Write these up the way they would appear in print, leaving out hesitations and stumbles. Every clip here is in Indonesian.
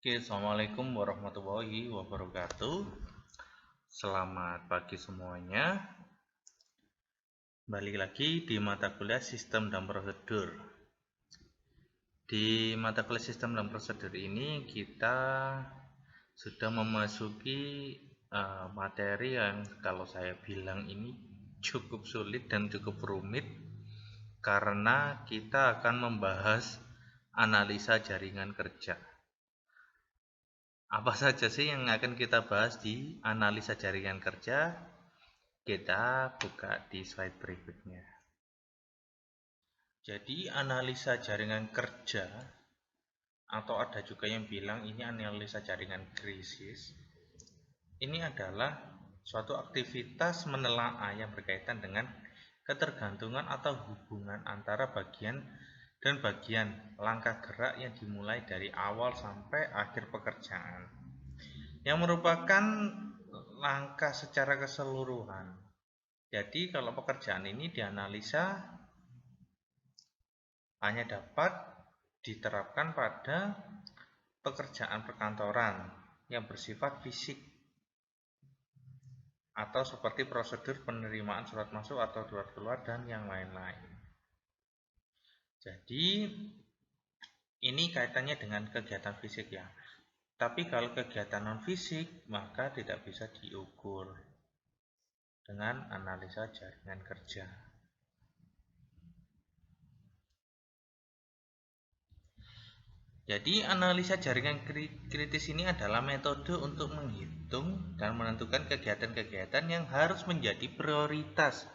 Oke, Assalamualaikum warahmatullahi wabarakatuh. Selamat pagi semuanya. Balik lagi di mata kuliah Sistem dan Prosedur. Di mata kuliah Sistem dan Prosedur ini kita sudah memasuki materi yang kalau saya bilang ini cukup sulit dan cukup rumit karena kita akan membahas analisa jaringan kerja. Apa saja sih yang akan kita bahas di analisa jaringan kerja? Kita buka di slide berikutnya. Jadi analisa jaringan kerja, atau ada juga yang bilang ini analisa jaringan krisis, ini adalah suatu aktivitas menelaah yang berkaitan dengan ketergantungan atau hubungan antara bagian dan bagian langkah gerak yang dimulai dari awal sampai akhir pekerjaan, yang merupakan langkah secara keseluruhan. Jadi kalau pekerjaan ini dianalisa hanya dapat diterapkan pada pekerjaan perkantoran yang bersifat fisik atau seperti prosedur penerimaan surat masuk atau surat keluar dan yang lain-lain. Jadi ini kaitannya dengan kegiatan fisik ya. Tapi kalau kegiatan non fisik maka tidak bisa diukur dengan analisa jaringan kerja. Jadi analisa jaringan kritis ini adalah metode untuk menghitung dan menentukan kegiatan-kegiatan yang harus menjadi prioritas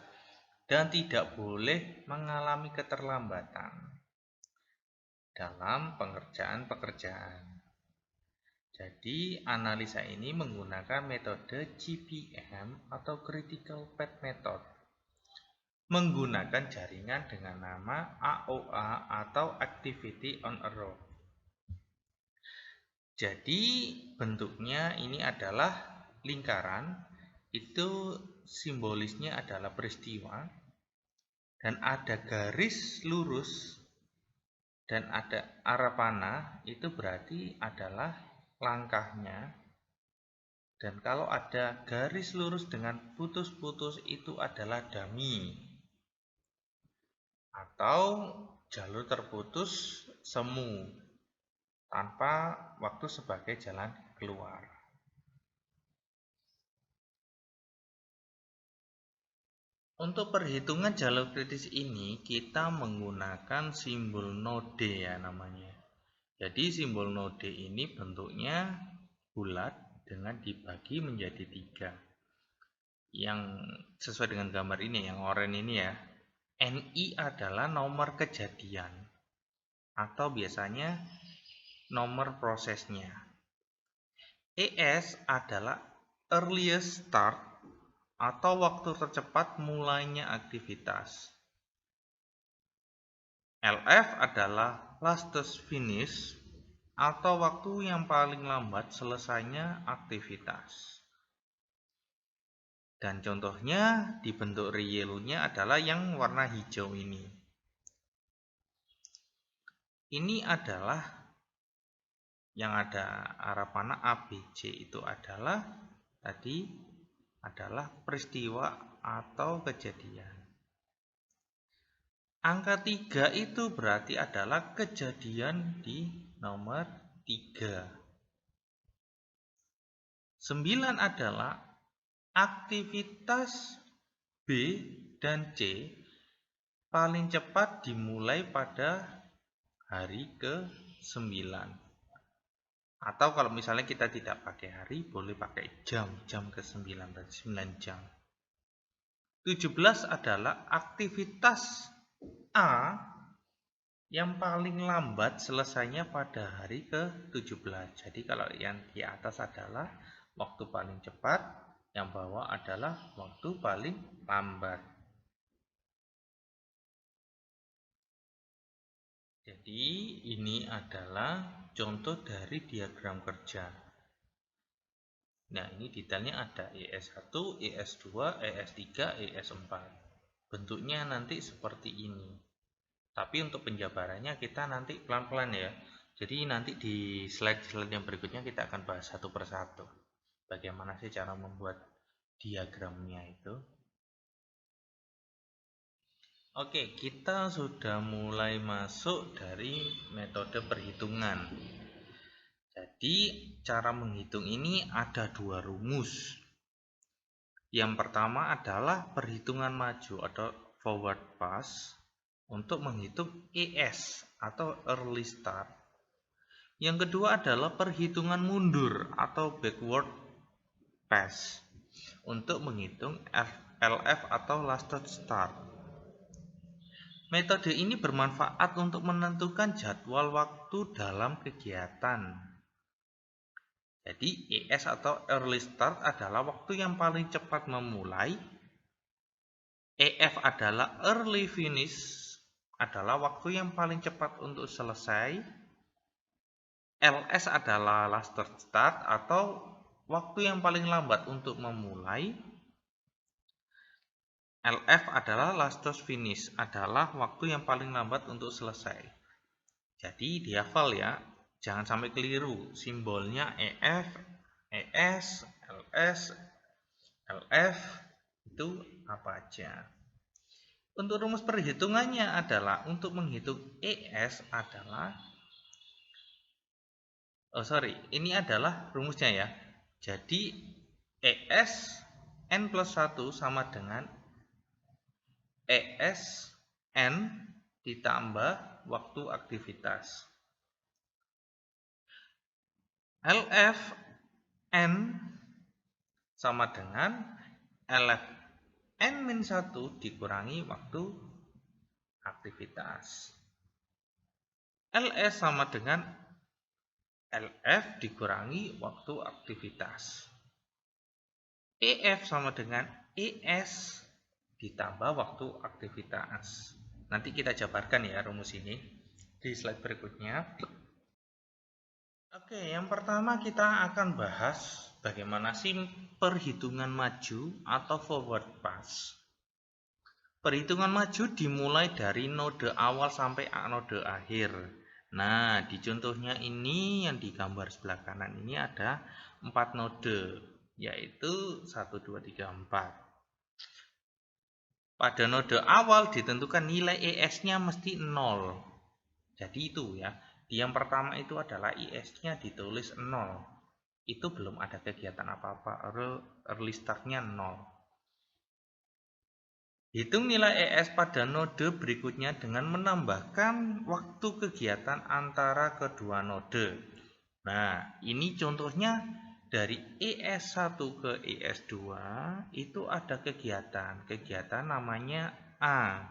dan tidak boleh mengalami keterlambatan dalam pengerjaan-pekerjaan. Jadi analisa ini menggunakan metode CPM atau Critical Path Method, menggunakan jaringan dengan nama AOA atau Activity on a Road. Jadi bentuknya ini adalah lingkaran, itu simbolisnya adalah peristiwa, dan ada garis lurus dan ada arah panah, itu berarti adalah langkahnya. Dan kalau ada garis lurus dengan putus-putus itu adalah dummy atau jalur terputus semu tanpa waktu sebagai jalan keluar. Untuk perhitungan jalur kritis ini kita menggunakan simbol node ya namanya. Jadi simbol node ini bentuknya bulat dengan dibagi menjadi 3. Yang sesuai dengan gambar ini, yang oranye ini ya. NI adalah nomor kejadian atau biasanya nomor prosesnya. ES adalah earliest start atau waktu tercepat mulainya aktivitas. LF adalah lastest finish atau waktu yang paling lambat selesainya aktivitas. Dan contohnya di bentuk realnya adalah yang warna hijau ini. Ini adalah yang ada arah panah ABC itu adalah tadi adalah peristiwa atau kejadian. Angka 3 itu berarti adalah kejadian di nomor 3. 9 adalah aktivitas B dan C paling cepat dimulai pada hari ke-9. Atau kalau misalnya kita tidak pakai hari, boleh pakai jam ke-9, berarti 9 jam. 17 adalah aktivitas A yang paling lambat selesainya pada hari ke-17. Jadi kalau yang di atas adalah waktu paling cepat, yang bawah adalah waktu paling lambat. Jadi ini adalah contoh dari diagram kerja. Nah, ini detailnya ada ES1, ES2, ES3, ES4. Bentuknya nanti seperti ini. Tapi untuk penjabarannya kita nanti pelan-pelan ya. Jadi nanti di slide-slide yang berikutnya kita akan bahas satu persatu. Bagaimana sih cara membuat diagramnya itu. Oke, kita sudah mulai masuk dari metode perhitungan. Jadi cara menghitung ini ada dua rumus. Yang pertama adalah perhitungan maju atau forward pass untuk menghitung ES atau early start. Yang kedua adalah perhitungan mundur atau backward pass untuk menghitung LF atau last start. Metode ini bermanfaat untuk menentukan jadwal waktu dalam kegiatan. Jadi ES atau early start adalah waktu yang paling cepat memulai. EF adalah early finish, adalah waktu yang paling cepat untuk selesai. LS adalah last start atau waktu yang paling lambat untuk memulai. LF adalah last finish, adalah waktu yang paling lambat untuk selesai. Jadi dihafal ya. Jangan sampai keliru, simbolnya EF, ES, LS, LF itu apa aja. Untuk rumus perhitungannya adalah untuk menghitung ES adalah ini adalah rumusnya ya. Jadi ES N plus 1 sama dengan ES N ditambah waktu aktivitas. LF N sama dengan LF N-1 dikurangi waktu aktivitas. LS sama dengan LF dikurangi waktu aktivitas. EF sama dengan ES ditambah waktu aktivitas. Nanti kita jabarkan ya rumus ini di slide berikutnya. Oke, yang pertama kita akan bahas bagaimana sih perhitungan maju atau forward pass. Perhitungan maju dimulai dari node awal sampai node akhir. Nah, di contohnya ini yang digambar sebelah kanan ini ada 4 node, yaitu 1, 2, 3, 4. Pada node awal ditentukan nilai ES-nya mesti 0. Jadi itu ya. Yang pertama itu adalah IS-nya ditulis 0. Itu belum ada kegiatan apa-apa, early start-nya 0. Hitung nilai ES pada node berikutnya dengan menambahkan waktu kegiatan antara kedua node. Nah, ini contohnya dari ES1 ke ES2 itu ada kegiatan namanya A.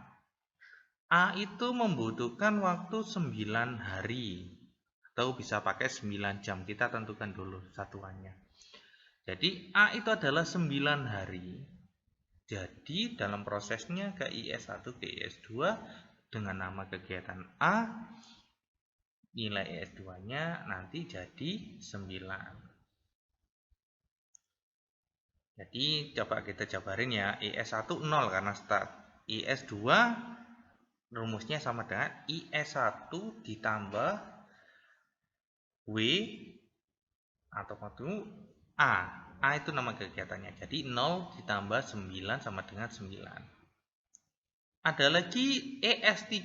A itu membutuhkan waktu 9 hari atau bisa pakai 9 jam. Kita tentukan dulu satuannya. Jadi A itu adalah 9 hari. Jadi dalam prosesnya ke IS1 ke IS2 dengan nama kegiatan A, nilai IS2-nya nanti jadi 9. Jadi coba kita jabarin ya. IS1 0 karena start. IS2 rumusnya sama dengan IS1 ditambah W atau waktu A. A itu nama kegiatannya. Jadi 0 ditambah 9 sama dengan 9. Ada lagi ES3.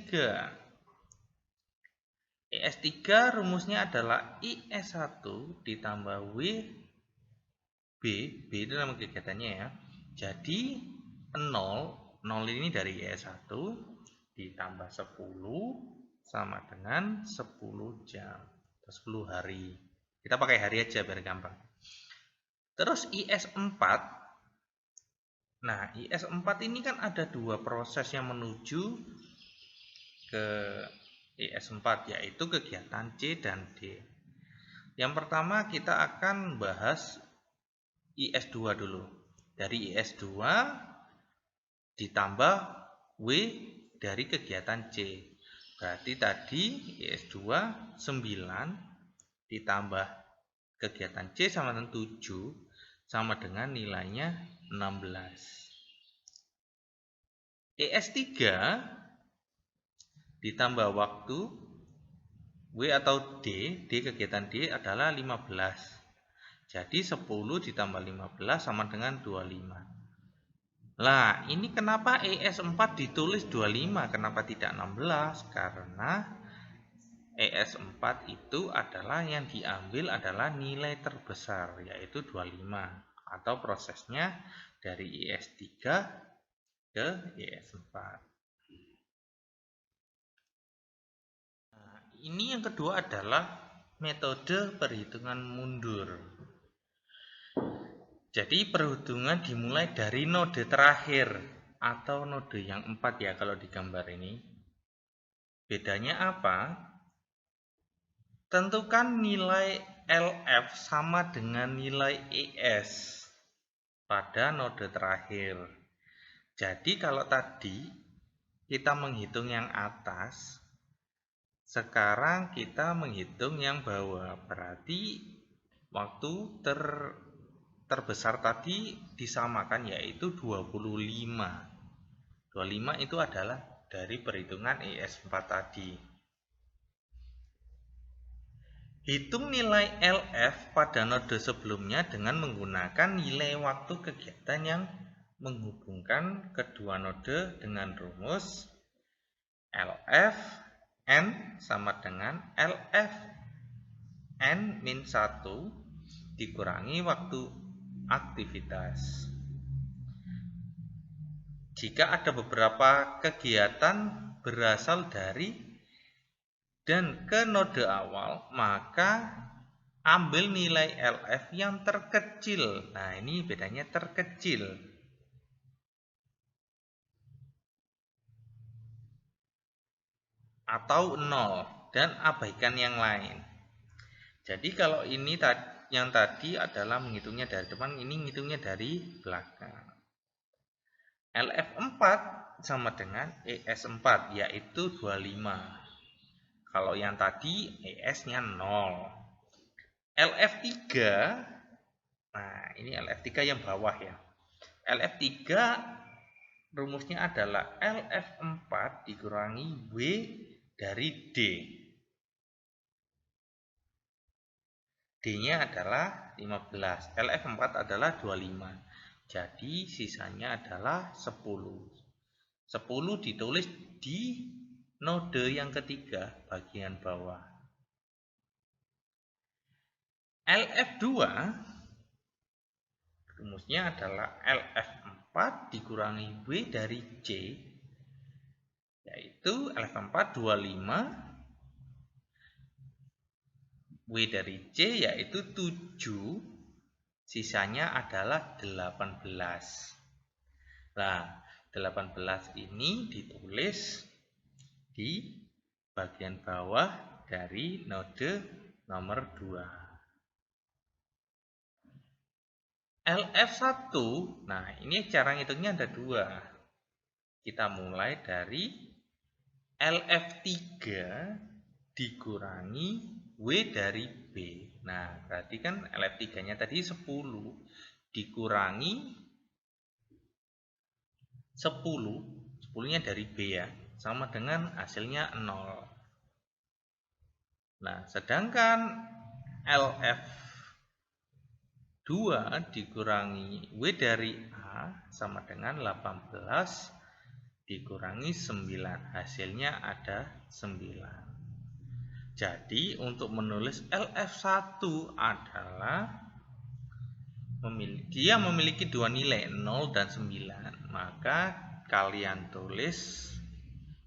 ES3 rumusnya adalah IS1 ditambah W B. B itu nama kegiatannya ya. Jadi 0 ini dari IS1 ditambah 10 sama dengan 10 jam atau 10 hari. Kita pakai hari aja biar gampang. Terus IS4. Nah, IS4 ini kan ada dua proses yang menuju ke IS4, yaitu kegiatan C dan D. Yang pertama kita akan bahas IS2 dulu. Dari IS2 ditambah W dari kegiatan C. Berarti tadi IS2 9 ditambah kegiatan C sama dengan 7 sama dengan nilainya 16. ES3 ditambah waktu W atau D kegiatan D adalah 15. Jadi 10 ditambah 15 sama dengan 25. Nah, ini kenapa ES4 ditulis 25, kenapa tidak 16? Karena ES4 itu adalah yang diambil adalah nilai terbesar, yaitu 25. Atau prosesnya dari ES3 ke ES4. Nah, ini yang kedua adalah metode perhitungan mundur. Jadi perhitungan dimulai dari node terakhir atau node yang 4 ya kalau di gambar ini. Bedanya apa? Tentukan nilai LF sama dengan nilai ES pada node terakhir. Jadi kalau tadi kita menghitung yang atas, sekarang kita menghitung yang bawah. Berarti waktu terbesar tadi disamakan, yaitu 25. 25 itu adalah dari perhitungan ES4 tadi. Hitung nilai LF pada node sebelumnya dengan menggunakan nilai waktu kegiatan yang menghubungkan kedua node dengan rumus LF N sama dengan LF N min 1 dikurangi waktu aktivitas. Jika ada beberapa kegiatan berasal dari dan ke node awal, maka ambil nilai LF yang terkecil. Nah, ini bedanya terkecil. Atau 0 dan abaikan yang lain. Jadi kalau ini yang tadi adalah menghitungnya dari depan, ini menghitungnya dari belakang. LF4 sama dengan ES4, yaitu 25. Kalau yang tadi ES-nya 0. LF3, nah ini LF3 yang bawah ya. LF3 rumusnya adalah LF4 dikurangi W dari D. D-nya adalah 15. LF4 adalah 25. Jadi sisanya adalah 10. 10 ditulis di node yang ketiga bagian bawah. LF2 rumusnya adalah LF4 dikurangi W dari C, yaitu LF4 25, W dari C yaitu 7, sisanya adalah 18. Nah, 18 ini ditulis di bagian bawah dari node nomor 2. LF1, nah ini cara ngitungnya ada 2. Kita mulai dari LF3 dikurangi W dari B. Nah, berarti kan LF3-nya tadi 10 dikurangi 10-nya dari B ya, sama dengan hasilnya 0. Nah, sedangkan LF2 dikurangi W dari A sama dengan 18 dikurangi 9. Hasilnya ada 9. Jadi, untuk menulis LF1 adalah dia memiliki dua nilai 0 dan 9. Maka kalian tulis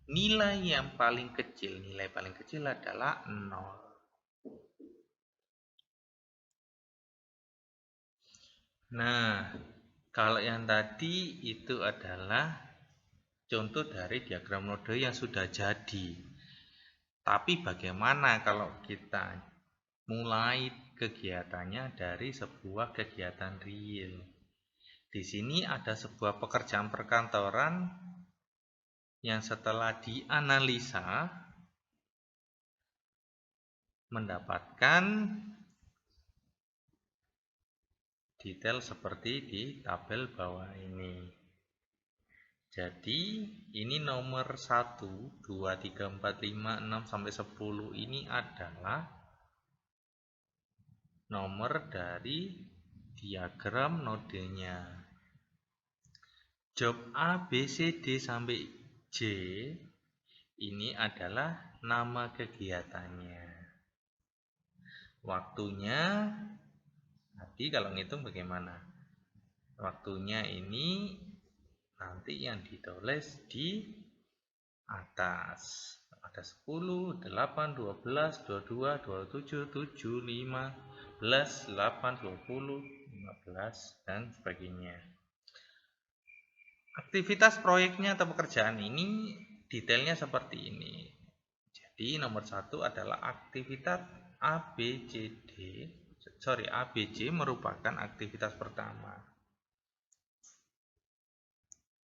nilai yang paling kecil. Nilai paling kecil adalah 0. Nah, kalau yang tadi itu adalah contoh dari diagram node yang sudah jadi. Tapi bagaimana kalau kita mulai kegiatannya dari sebuah kegiatan real? Di sini ada sebuah pekerjaan perkantoran yang setelah dianalisa mendapatkan detail seperti di tabel bawah ini. Jadi ini nomor 1, 2, 3, 4, 5, 6 sampai 10 ini adalah nomor dari diagram nodenya. Job A, B, C, D sampai J ini adalah nama kegiatannya. Waktunya tadi kalau ngitung bagaimana? Waktunya ini nanti yang ditulis di atas. Ada 10, 8, 12, 22, 27, 7, 5, 11, 8, 20, 15, dan sebagainya. Aktivitas proyeknya atau pekerjaan ini detailnya seperti ini. Jadi nomor 1 adalah aktivitas ABC merupakan aktivitas pertama.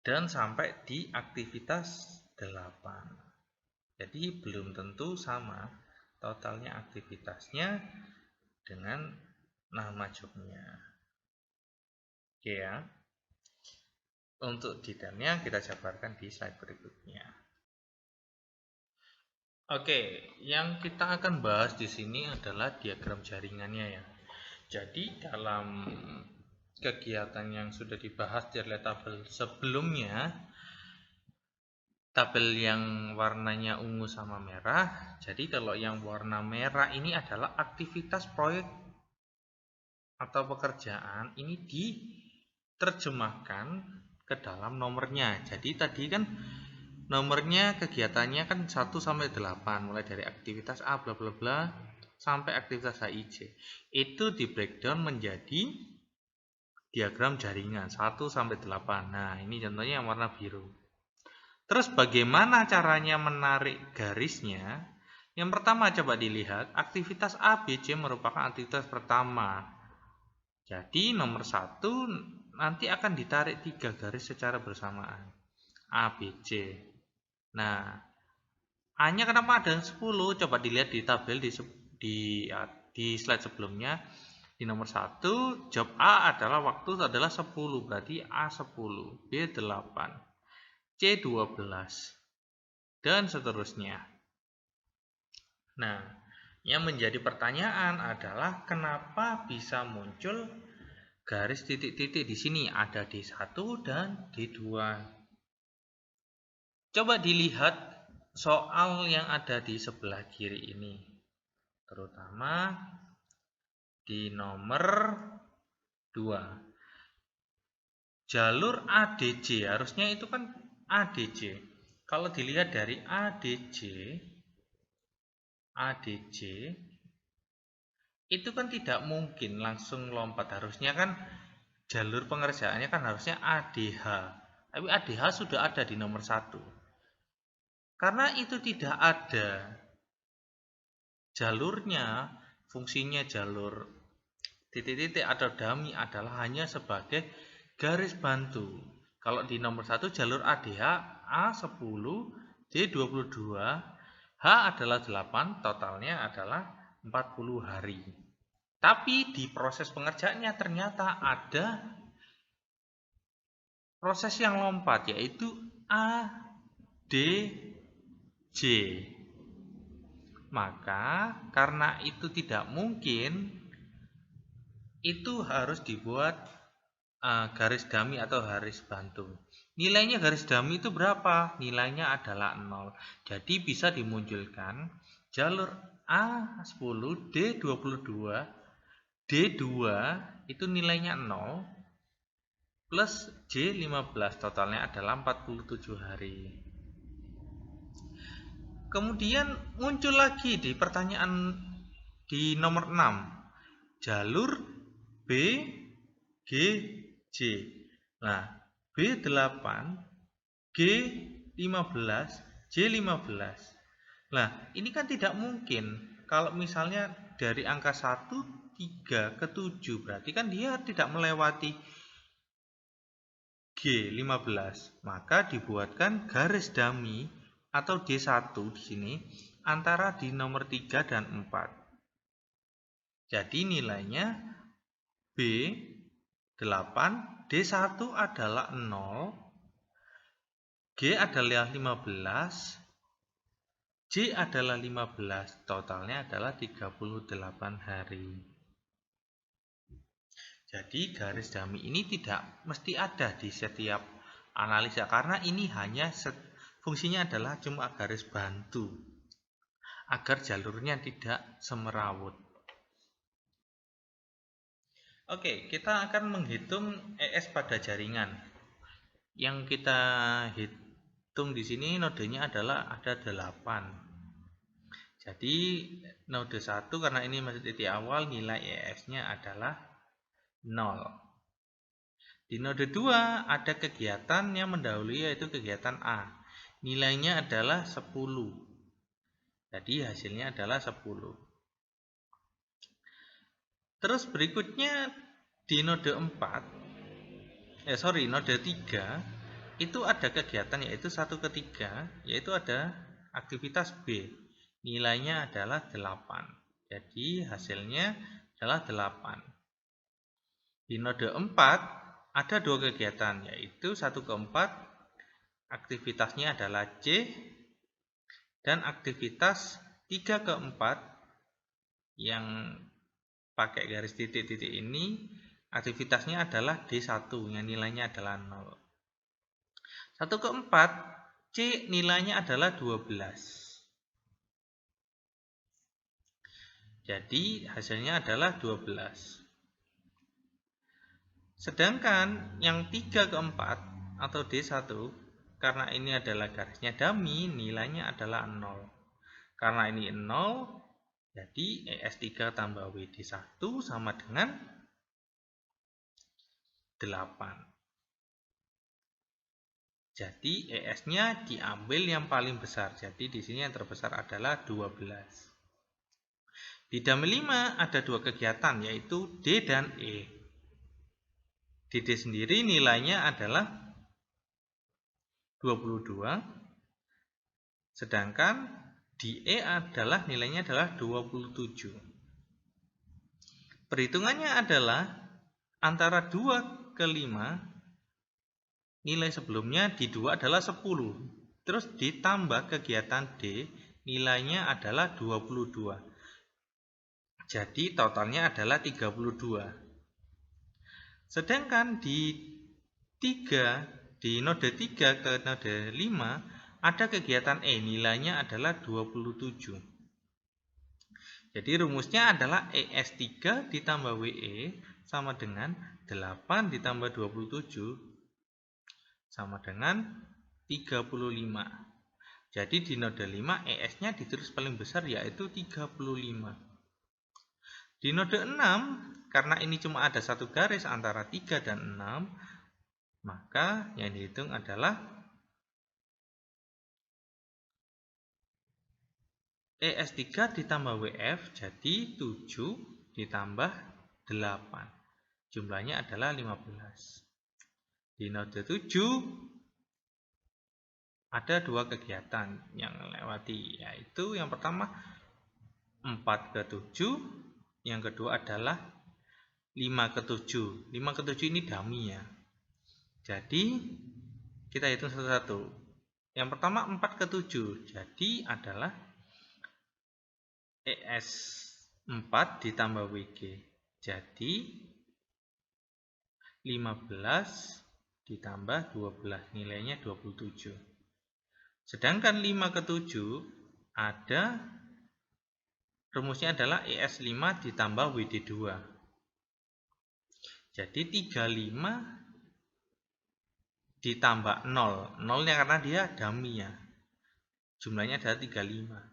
Dan sampai di aktivitas 8. Jadi belum tentu sama totalnya aktivitasnya dengan nama jobnya. Oke ya. Untuk detailnya kita jabarkan di slide berikutnya. Oke, yang kita akan bahas di sini adalah diagram jaringannya ya. Jadi dalam kegiatan yang sudah dibahas di tabel sebelumnya, tabel yang warnanya ungu sama merah. Jadi kalau yang warna merah ini adalah aktivitas proyek atau pekerjaan, ini diterjemahkan ke dalam nomornya. Jadi tadi kan nomornya kegiatannya kan 1 sampai 8, mulai dari aktivitas A bla bla bla sampai aktivitas HIJ. Itu di breakdown menjadi diagram jaringan 1 sampai 8. Nah, ini contohnya yang warna biru. Terus bagaimana caranya menarik garisnya? Yang pertama coba dilihat, aktivitas ABC merupakan aktivitas pertama. Jadi nomor 1 nanti akan ditarik 3 garis secara bersamaan. ABC. Nah, A-nya kenapa ada 10? Coba dilihat di tabel di slide sebelumnya. Di nomor 1, job A adalah waktu adalah 10, berarti A 10, B 8, C 12, dan seterusnya. Nah, yang menjadi pertanyaan adalah kenapa bisa muncul garis titik-titik di sini? Ada D1 dan D2. Coba dilihat soal yang ada di sebelah kiri ini, terutama di nomor 2. Jalur ADC, harusnya itu kan ADC. Kalau dilihat dari ADC itu kan tidak mungkin langsung lompat. Harusnya kan jalur pengerjaannya kan harusnya ADH. Tapi ADH sudah ada di nomor 1. Karena itu tidak ada jalurnya, fungsinya jalur titik-titik atau dummy adalah hanya sebagai garis bantu. Kalau di nomor 1 jalur ADH A10, D22, H adalah 8, totalnya adalah 40 hari. Tapi di proses pengerjaannya ternyata ada proses yang lompat, yaitu ADJ. Maka karena itu tidak mungkin, itu harus dibuat garis dummy atau garis bantu. Nilainya garis dummy itu berapa? Nilainya adalah 0. Jadi bisa dimunculkan jalur A10, D22, D2 itu nilainya 0 plus J15, totalnya adalah 47 hari. Kemudian muncul lagi di pertanyaan di nomor 6, jalur B, G, J. Nah, B8, G15, J15. Nah, ini kan tidak mungkin. Kalau misalnya dari angka 1, 3 ke 7, berarti kan dia tidak melewati G15. Maka dibuatkan garis dummy atau D1 di sini antara di nomor 3 dan 4. Jadi nilainya B8, D1 adalah 0 G adalah 15, J adalah 15, totalnya adalah 38 hari. Jadi garis dummy ini tidak mesti ada di setiap analisa, karena ini hanya fungsinya adalah cuma garis bantu agar jalurnya tidak semerawut. Oke, kita akan menghitung ES pada jaringan. Yang kita hitung di sini nodenya adalah ada 8. Jadi node 1 karena ini masih titik awal, nilai ES-nya adalah 0. Di node 2 ada kegiatan yang mendahului, yaitu kegiatan A. Nilainya adalah 10. Jadi hasilnya adalah 10. Terus berikutnya di node 3 itu ada kegiatan yaitu 1 ke 3, yaitu ada aktivitas B. Nilainya adalah 8. Jadi hasilnya adalah 8. Di node 4 ada 2 kegiatan, yaitu 1 ke 4 aktivitasnya adalah C, dan aktivitas 3 ke 4 yang pakai garis titik-titik ini aktivitasnya adalah D1 yang nilainya adalah 0. 1 ke 4 C nilainya adalah 12. Jadi hasilnya adalah 12. Sedangkan yang 3 ke 4 atau D1, karena ini adalah garisnya dummy, nilainya adalah 0. Karena ini 0, jadi ES3 tambah WD1 sama dengan 8. Jadi ES-nya diambil yang paling besar. Jadi di sini yang terbesar adalah 12. Di dummy 5 ada 2 kegiatan, yaitu D dan E. Di D sendiri nilainya adalah 22. Sedangkan di E adalah nilainya adalah 27. Perhitungannya adalah antara 2 ke 5. Nilai sebelumnya di 2 adalah 10. Terus ditambah kegiatan D, nilainya adalah 22. Jadi totalnya adalah 32. Sedangkan di node 3 ke node 5 ada kegiatan E, nilainya adalah 27. Jadi rumusnya adalah ES3 ditambah WE sama dengan 8 ditambah 27 sama dengan 35. Jadi di node 5 ES-nya ditulis paling besar, yaitu 35. Di node 6, karena ini cuma ada satu garis antara 3 dan 6, maka yang dihitung adalah ES3 ditambah WF, jadi 7 ditambah 8. Jumlahnya adalah 15. Di node 7 ada 2 kegiatan yang melewati, yaitu yang pertama 4 ke 7, yang kedua adalah 5 ke 7. 5 ke 7 ini dummy ya. Jadi kita hitung satu-satu. Yang pertama 4 ke 7, jadi adalah ES4 ditambah WG. Jadi 15 ditambah 12, nilainya 27. Sedangkan 5 ke 7 ada rumusnya adalah ES5 ditambah WD2. Jadi 35 ditambah 0. 0-nya karena dia dummy ya. Jumlahnya adalah 35.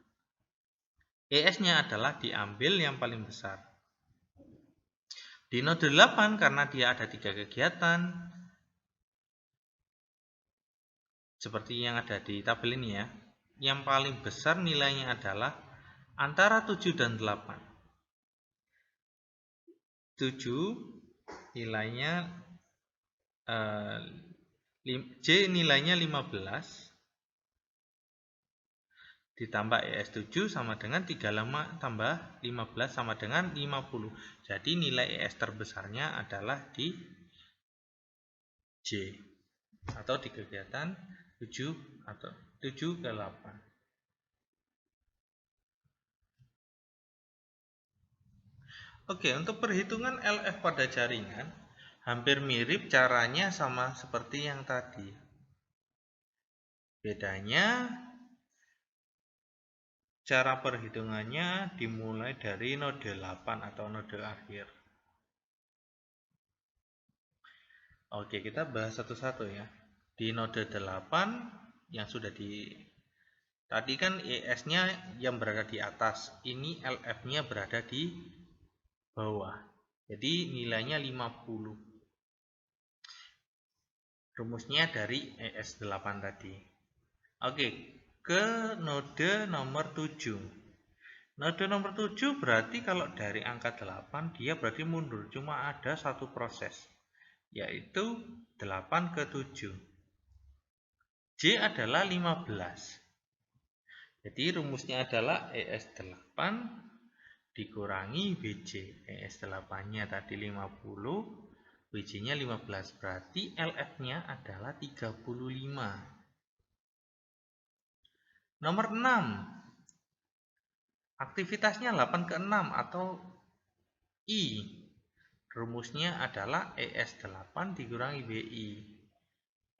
ES-nya adalah diambil yang paling besar. Di node 8 karena dia ada 3 kegiatan, seperti yang ada di tabel ini ya, yang paling besar nilainya adalah antara 7 dan 8. 7 nilainya J nilainya 15 ditambah ES7 sama dengan 35 tambah 15 sama dengan 50. Jadi nilai ES terbesarnya adalah di J atau di kegiatan B. 7 atau 7 ke 8. Oke, untuk perhitungan LF pada jaringan hampir mirip caranya sama seperti yang tadi. Bedanya cara perhitungannya dimulai dari node 8 atau node akhir. Oke, kita bahas satu-satu ya. Di node 8 yang sudah tadi kan ES-nya yang berada di atas, ini LF-nya berada di bawah. Jadi nilainya 50. Rumusnya dari ES8 tadi. Oke, ke node nomor 7. Node nomor 7 berarti kalau dari angka 8 dia berarti mundur, cuma ada satu proses, yaitu 8 ke 7. J adalah 15. Jadi rumusnya adalah ES8 dikurangi BJ. ES8-nya tadi 50, BJ-nya 15. Berarti LF-nya adalah 35. Nomor 6. Aktivitasnya 8 ke 6 atau I. Rumusnya adalah ES8 dikurangi BI.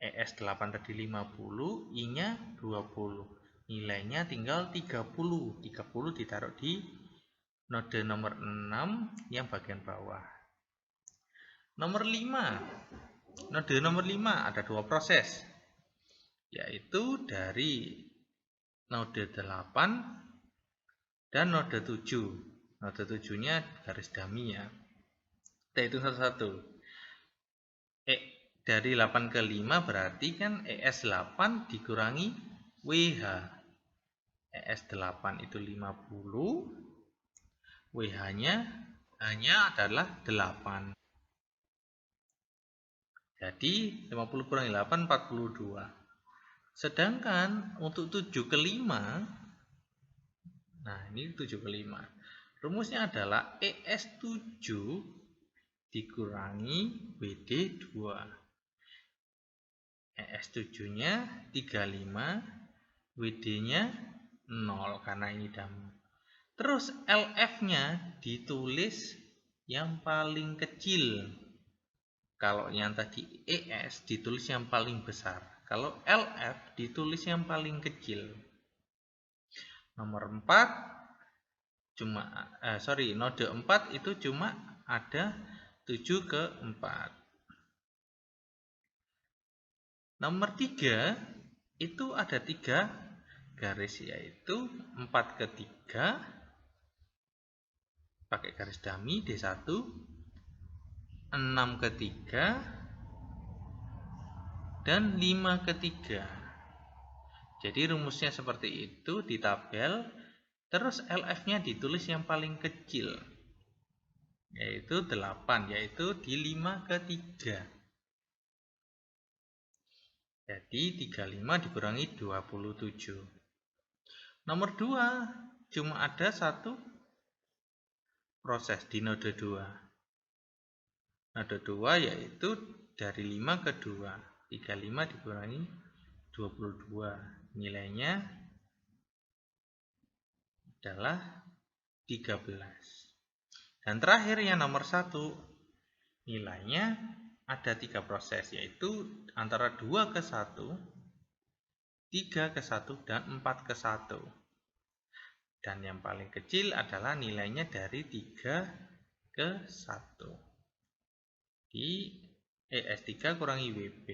ES8 tadi 50, I-nya 20. Nilainya tinggal 30. 30 ditaruh di node nomor 6 yang bagian bawah. Nomor 5. Node nomor 5 ada dua proses, yaitu dari node 8 dan node 7. Node 7-nya garis dummy ya. Kita hitung satu-satu. Dari 8 ke 5 berarti kan ES8 dikurangi WH. ES8 itu 50. WH-nya hanya adalah 8. Jadi 50 kurangi 8, 42. Sedangkan untuk 7 ke 5, nah ini 7 ke 5. Rumusnya adalah ES7 dikurangi WD2. ES7-nya 35, WD-nya 0 karena ini dummy. Terus LF-nya ditulis yang paling kecil. Kalau yang tadi ES ditulis yang paling besar. Kalau LF ditulis yang paling kecil. Nomor 4 node 4 itu cuma ada 7 ke 4. Nomor 3 itu ada 3 garis, yaitu 4 ke 3 pakai garis dummy D1, 6 ke 3 dan 5 ke 3. Jadi rumusnya seperti itu di tabel. Terus LF-nya ditulis yang paling kecil, yaitu 8, yaitu di 5 ke 3. Jadi 35 dikurangi 27. Nomor 2 cuma ada satu proses di node 2. Node 2 yaitu dari 5 ke 2. 35 dikurangi 22. Nilainya adalah 13. Dan terakhir yang nomor 1, nilainya ada 3 proses, yaitu antara 2 ke 1, 3 ke 1, dan 4 ke 1. Dan yang paling kecil adalah nilainya dari 3 ke 1. Di ES3 kurangi WB.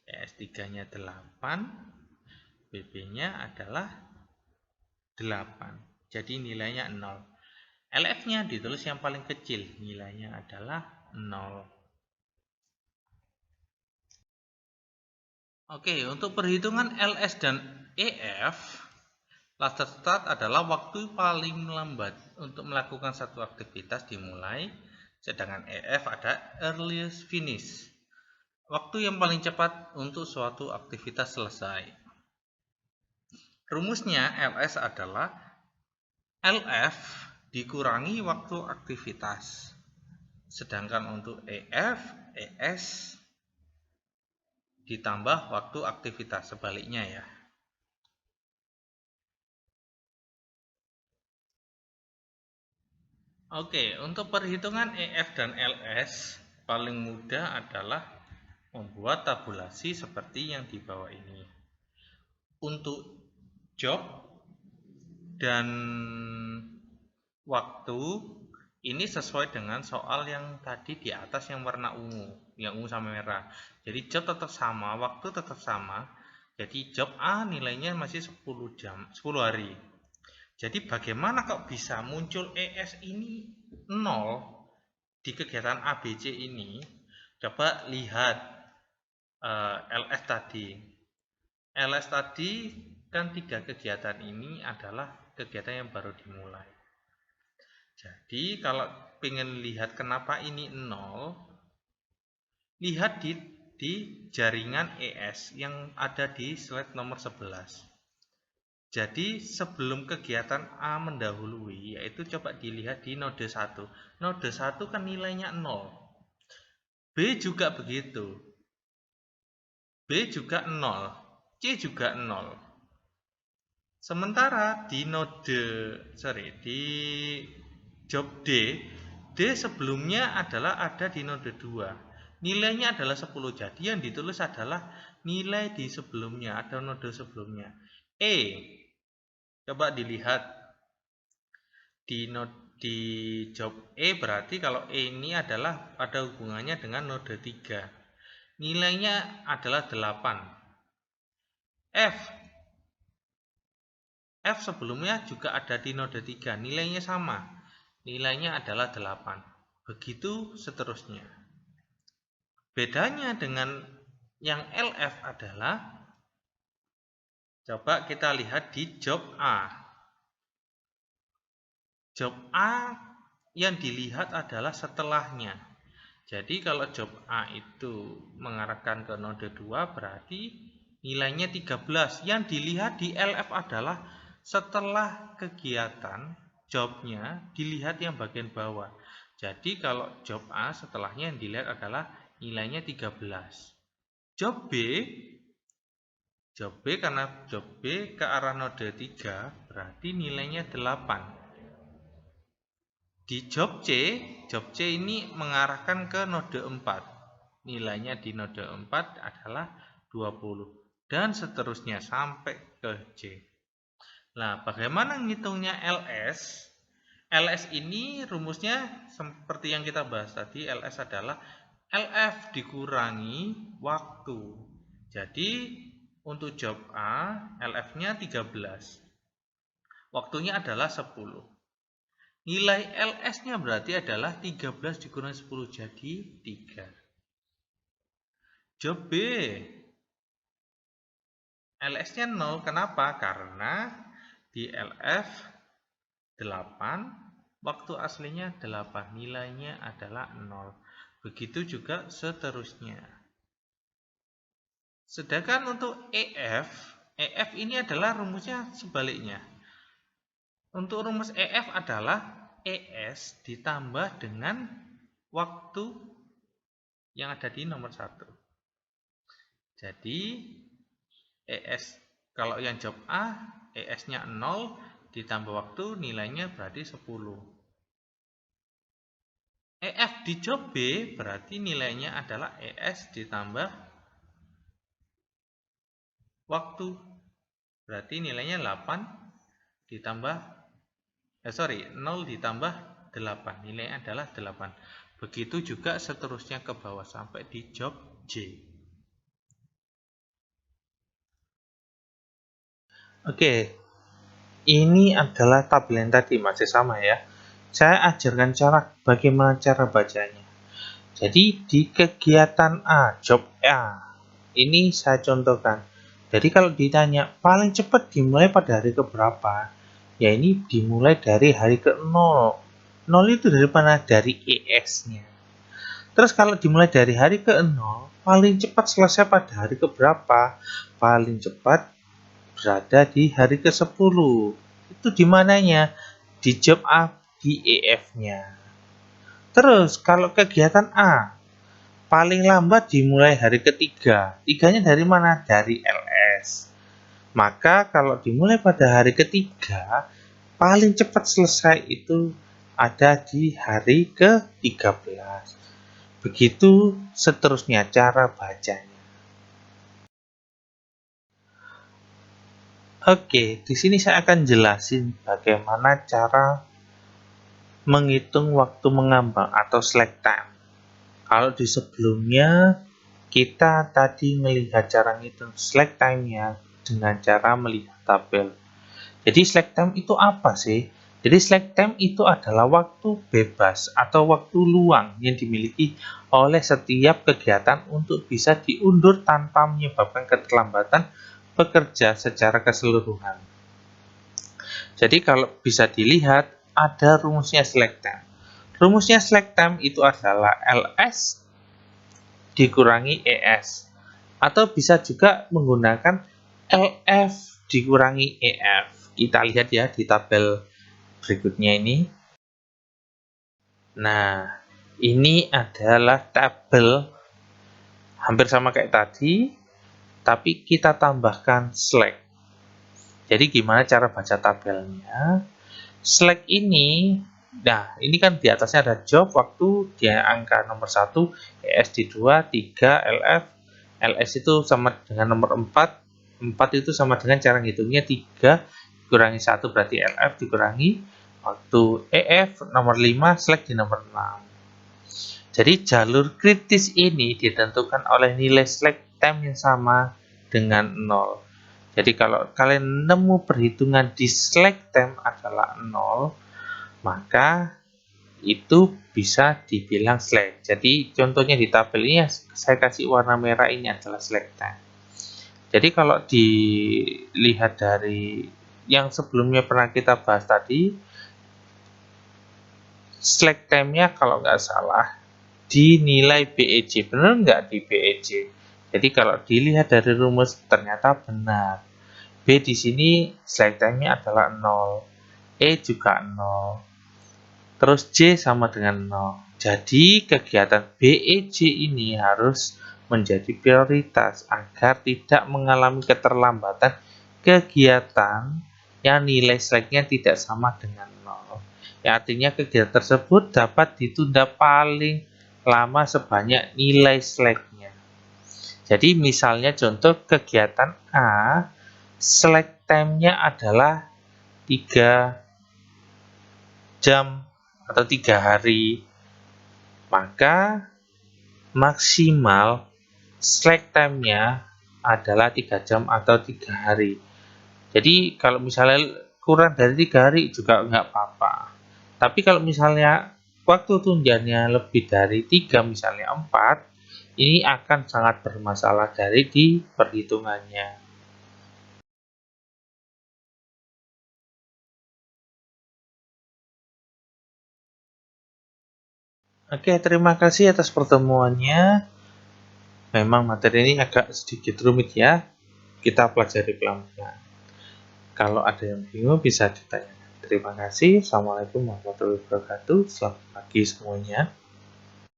ES3-nya 8, WB-nya adalah 8. Jadi nilainya 0. LF-nya ditulis yang paling kecil, nilainya adalah 0. Oke, untuk perhitungan LS dan EF, last start adalah waktu paling lambat untuk melakukan satu aktivitas dimulai, sedangkan EF ada earliest finish, waktu yang paling cepat untuk suatu aktivitas selesai. Rumusnya LS adalah LF dikurangi waktu aktivitas, sedangkan untuk EF, ES ditambah waktu aktivitas, sebaliknya ya. Oke, untuk perhitungan EF dan LS paling mudah adalah membuat tabulasi seperti yang di bawah ini. Untuk job dan waktu ini sesuai dengan soal yang tadi di atas yang warna ungu, yang ungu sama merah. Jadi job tetap sama, waktu tetap sama. Jadi job A nilainya masih 10 jam, 10 hari. Jadi bagaimana kok bisa muncul ES ini 0 di kegiatan ABC ini? Coba lihat LS tadi. LS tadi kan 3 kegiatan ini adalah kegiatan yang baru dimulai. Jadi kalau pengen lihat kenapa ini 0, lihat di jaringan ES yang ada di slide nomor 11. Jadi sebelum kegiatan A mendahului, yaitu coba dilihat di node 1. Node 1 kan nilainya 0. B juga begitu. B juga 0. C juga 0. Sementara di di job D sebelumnya adalah ada di node 2. Nilainya adalah 10. Jadi yang ditulis adalah nilai di sebelumnya, ada node sebelumnya. Coba dilihat di job E, berarti kalau E ini adalah ada hubungannya dengan node 3. Nilainya adalah 8. F sebelumnya juga ada di node 3. Nilainya sama. Nilainya adalah 8. Begitu seterusnya. Bedanya dengan yang LF adalah, coba kita lihat di job A. Job A yang dilihat adalah setelahnya. Jadi kalau job A itu mengarahkan ke node 2 berarti nilainya 13. Yang dilihat di LF adalah setelah kegiatan jobnya dilihat yang bagian bawah. Jadi kalau job A setelahnya yang dilihat adalah nilainya 13. Job B karena job B ke arah node 3 berarti nilainya 8. Di job C ini mengarahkan ke node 4. Nilainya di node 4 adalah 20. Dan seterusnya sampai ke C. Nah, bagaimana ngitungnya LS? LS ini rumusnya seperti yang kita bahas tadi. LS adalah LF dikurangi waktu. Jadi, untuk job A, LF-nya 13. Waktunya adalah 10. Nilai LS-nya berarti adalah 13 dikurangi 10, jadi 3. Job B, LS-nya 0. Kenapa? Karena di LF 8, waktu aslinya 8. Nilainya adalah 0. Begitu juga seterusnya. Sedangkan untuk EF ini adalah rumusnya sebaliknya. Untuk rumus EF adalah ES ditambah dengan waktu yang ada di nomor 1. Jadi ES kalau yang job A, ES-nya 0 ditambah waktu nilainya berarti 10. EF di job B berarti nilainya adalah ES ditambah waktu. Berarti nilainya 8 ditambah 0 ditambah 8, nilainya adalah 8. Begitu juga seterusnya ke bawah sampai di job J. Oke, ini adalah tabel yang tadi, masih sama ya. Saya ajarkan bagaimana cara bacanya. Jadi di kegiatan A, job A, ini saya contohkan. Jadi kalau ditanya paling cepat dimulai pada hari keberapa, ya ini dimulai dari hari ke-0. 0 itu dari mana? Dari ES-nya. Terus kalau dimulai dari hari ke-0, paling cepat selesai pada hari keberapa? Paling cepat berada di hari ke-10. Itu di mananya? Di job A, di EF-nya. Terus kalau kegiatan A, paling lambat dimulai hari ketiga. Tiganya dari mana? Dari LS. Maka kalau dimulai pada hari ketiga, paling cepat selesai itu ada di hari ke-13. Begitu seterusnya cara bacanya. Oke, di sini saya akan jelasin bagaimana cara menghitung waktu mengambang atau slack time. Kalau di sebelumnya kita tadi melihat cara menghitung slack time-nya dengan cara melihat tabel. Jadi slack time itu apa sih? Jadi slack time itu adalah waktu bebas atau waktu luang yang dimiliki oleh setiap kegiatan untuk bisa diundur tanpa menyebabkan keterlambatan pekerja secara keseluruhan. Jadi kalau bisa dilihat ada rumusnya slack time. Rumusnya slack time itu adalah LS dikurangi ES. Atau bisa juga menggunakan LF dikurangi EF. Kita lihat ya di tabel berikutnya ini. Nah, ini adalah tabel hampir sama kayak tadi, tapi kita tambahkan slack. Jadi gimana cara baca tabelnya? Slack ini, nah ini kan di atasnya ada job, waktu, dia angka nomor 1, ES di 2, 3, LF, LS itu sama dengan nomor 4, 4 itu sama dengan cara ngitungnya 3, dikurangi 1 berarti LF, dikurangi waktu EF, nomor 5, slack di nomor 6. Jadi jalur kritis ini ditentukan oleh nilai slack time yang sama dengan 0. Jadi kalau kalian nemu perhitungan di slack time adalah 0, maka itu bisa dibilang slack. Jadi contohnya di tabel ini saya kasih warna merah ini adalah slack time. Jadi kalau dilihat dari yang sebelumnya pernah kita bahas tadi, slack time-nya kalau nggak salah dinilai BEJ. Benar nggak di BEJ? Jadi kalau dilihat dari rumus ternyata benar. B di sini slack time-nya adalah 0. E juga 0. Terus J sama dengan 0. Jadi kegiatan BEJ ini harus menjadi prioritas agar tidak mengalami keterlambatan kegiatan yang nilai slack-nya tidak sama dengan 0. Yang artinya kegiatan tersebut dapat ditunda paling lama sebanyak nilai slack-nya. Jadi misalnya contoh kegiatan A, slack time-nya adalah 3 jam atau 3 hari, maka maksimal slack time-nya adalah 3 jam atau 3 hari. Jadi kalau misalnya kurang dari 3 hari juga nggak apa-apa. Tapi kalau misalnya waktu tundanya lebih dari 3, misalnya 4, ini akan sangat bermasalah dari di perhitungannya. Oke, terima kasih atas pertemuannya. Memang materi ini agak sedikit rumit ya. Kita pelajari pelan-pelan. Kalau ada yang bingung bisa ditanya. Terima kasih. Assalamualaikum warahmatullahi wabarakatuh. Selamat pagi semuanya.